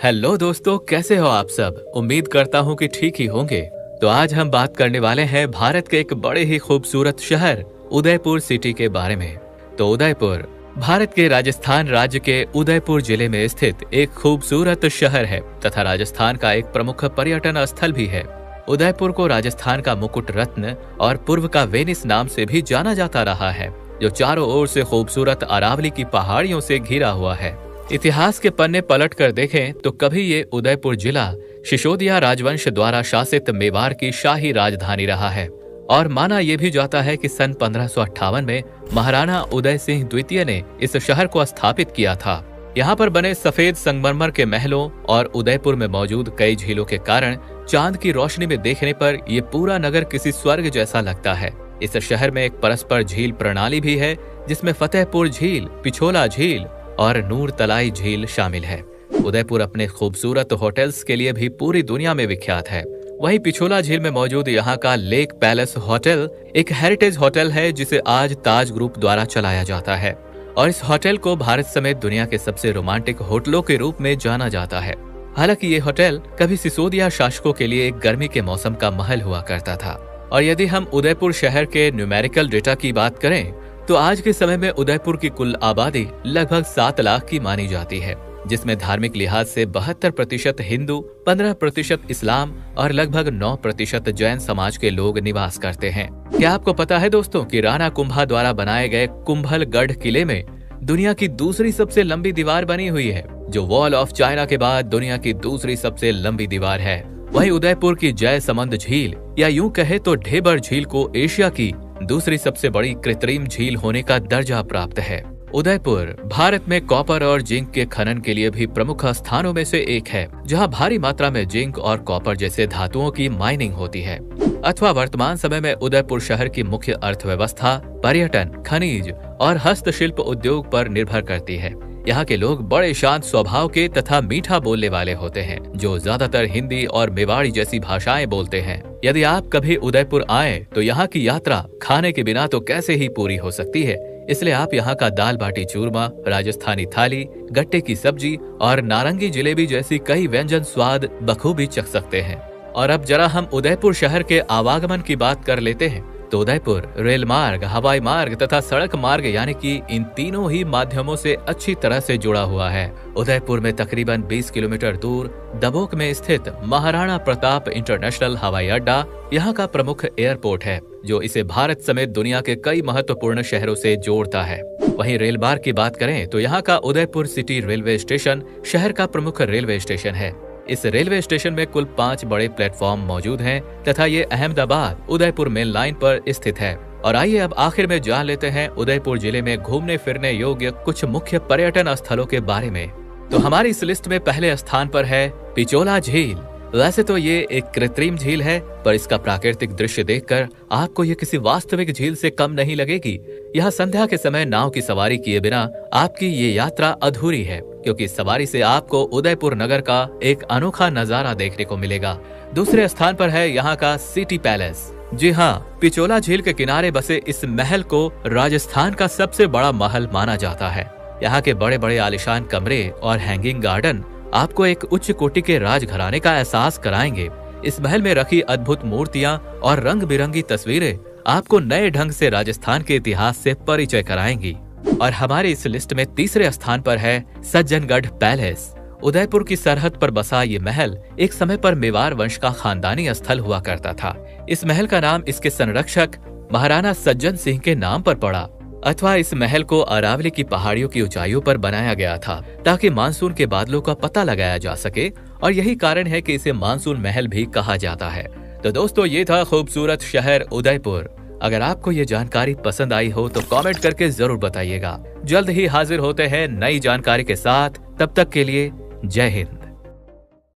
Hello दोस्तों, कैसे हो आप सब। उम्मीद करता हूँ कि ठीक ही होंगे। तो आज हम बात करने वाले हैं भारत के एक बड़े ही खूबसूरत शहर उदयपुर सिटी के बारे में। तो उदयपुर भारत के राजस्थान राज्य के उदयपुर जिले में स्थित एक खूबसूरत शहर है तथा राजस्थान का एक प्रमुख पर्यटन स्थल भी है। उदयपुर को राजस्थान का मुकुट रत्न और पूर्व का वेनिस नाम से भी जाना जाता रहा है, जो चारों ओर से खूबसूरत अरावली की पहाड़ियों से घिरा हुआ है। इतिहास के पन्ने पलट कर देखें तो कभी ये उदयपुर जिला सिसोदिया राजवंश द्वारा शासित मेवाड़ की शाही राजधानी रहा है और माना यह भी जाता है कि सन 1558 में महाराणा उदय सिंह द्वितीय ने इस शहर को स्थापित किया था। यहाँ पर बने सफेद संगमरमर के महलों और उदयपुर में मौजूद कई झीलों के कारण चांद की रोशनी में देखने पर ये पूरा नगर किसी स्वर्ग जैसा लगता है। इस शहर में एक परस्पर झील प्रणाली भी है, जिसमें फतेहपुर झील, पिछोला झील और नूर तलाई झील शामिल है। उदयपुर अपने खूबसूरत होटल्स के लिए भी पूरी दुनिया में विख्यात है। वहीं पिछोला झील में मौजूद यहाँ का लेक पैलेस होटल एक हेरिटेज होटल है, जिसे आज ताज ग्रुप द्वारा चलाया जाता है और इस होटल को भारत समेत दुनिया के सबसे रोमांटिक होटलों के रूप में जाना जाता है। हालांकि ये होटल कभी सिसोदिया शासकों के लिए एक गर्मी के मौसम का महल हुआ करता था। और यदि हम उदयपुर शहर के न्यूमेरिकल डेटा की बात करें तो आज के समय में उदयपुर की कुल आबादी लगभग 7 लाख की मानी जाती है, जिसमें धार्मिक लिहाज से 72% हिंदू, 15% इस्लाम और लगभग 9% जैन समाज के लोग निवास करते हैं। क्या आपको पता है दोस्तों कि राणा कुंभा द्वारा बनाए गए कुंभलगढ़ किले में दुनिया की दूसरी सबसे लंबी दीवार बनी हुई है, जो वॉल ऑफ चाइना के बाद दुनिया की दूसरी सबसे लंबी दीवार है। वहीं उदयपुर की जयसमंद झील या यूं कहे तो ढेबर झील को एशिया की दूसरी सबसे बड़ी कृत्रिम झील होने का दर्जा प्राप्त है। उदयपुर भारत में कॉपर और जिंक के खनन के लिए भी प्रमुख स्थानों में से एक है, जहां भारी मात्रा में जिंक और कॉपर जैसे धातुओं की माइनिंग होती है। अथवा वर्तमान समय में उदयपुर शहर की मुख्य अर्थव्यवस्था पर्यटन, खनिज और हस्तशिल्प उद्योग पर निर्भर करती है। यहाँ के लोग बड़े शांत स्वभाव के तथा मीठा बोलने वाले होते हैं, जो ज्यादातर हिंदी और मेवाड़ी जैसी भाषाएं बोलते हैं। यदि आप कभी उदयपुर आए तो यहाँ की यात्रा खाने के बिना तो कैसे ही पूरी हो सकती है। इसलिए आप यहाँ का दाल बाटी चूरमा, राजस्थानी थाली, गट्टे की सब्जी और नारंगी जलेबी जैसी कई व्यंजन स्वाद बखूबी चख सकते हैं। और अब जरा हम उदयपुर शहर के आवागमन की बात कर लेते हैं। तो उदयपुर रेल मार्ग, हवाई मार्ग तथा सड़क मार्ग यानी कि इन तीनों ही माध्यमों से अच्छी तरह से जुड़ा हुआ है। उदयपुर में तकरीबन 20 किलोमीटर दूर दबोक में स्थित महाराणा प्रताप इंटरनेशनल हवाई अड्डा यहाँ का प्रमुख एयरपोर्ट है, जो इसे भारत समेत दुनिया के कई महत्वपूर्ण शहरों से जोड़ता है। वहीं रेल मार्ग की बात करें तो यहाँ का उदयपुर सिटी रेलवे स्टेशन शहर का प्रमुख रेलवे स्टेशन है। इस रेलवे स्टेशन में कुल 5 बड़े प्लेटफॉर्म मौजूद हैं तथा ये अहमदाबाद उदयपुर मेन लाइन पर स्थित है। और आइए अब आखिर में जान लेते हैं उदयपुर जिले में घूमने फिरने योग्य कुछ मुख्य पर्यटन स्थलों के बारे में। तो हमारी इस लिस्ट में पहले स्थान पर है पिछोला झील। वैसे तो ये एक कृत्रिम झील है, पर इसका प्राकृतिक दृश्य देखकर आपको ये किसी वास्तविक झील से कम नहीं लगेगी। यहाँ संध्या के समय नाव की सवारी किए बिना आपकी ये यात्रा अधूरी है, क्योंकि सवारी से आपको उदयपुर नगर का एक अनोखा नजारा देखने को मिलेगा। दूसरे स्थान पर है यहाँ का सिटी पैलेस। जी हाँ, पिछोला झील के किनारे बसे इस महल को राजस्थान का सबसे बड़ा महल माना जाता है। यहाँ के बड़े बड़े आलिशान कमरे और हैंगिंग गार्डन आपको एक उच्च कोटि के राजघराने का एहसास कराएंगे। इस महल में रखी अद्भुत मूर्तियां और रंग बिरंगी तस्वीरें आपको नए ढंग से राजस्थान के इतिहास से परिचय कराएंगी। और हमारे इस लिस्ट में तीसरे स्थान पर है सज्जनगढ़ पैलेस। उदयपुर की सरहद पर बसा ये महल एक समय पर मेवाड़ वंश का खानदानी स्थल हुआ करता था। इस महल का नाम इसके संरक्षक महाराणा सज्जन सिंह के नाम पर पड़ा। अथवा इस महल को अरावली की पहाड़ियों की ऊंचाइयों पर बनाया गया था, ताकि मानसून के बादलों का पता लगाया जा सके, और यही कारण है कि इसे मानसून महल भी कहा जाता है। तो दोस्तों, ये था खूबसूरत शहर उदयपुर। अगर आपको ये जानकारी पसंद आई हो तो कमेंट करके जरूर बताइएगा। जल्द ही हाजिर होते हैं नई जानकारी के साथ। तब तक के लिए जय हिंद।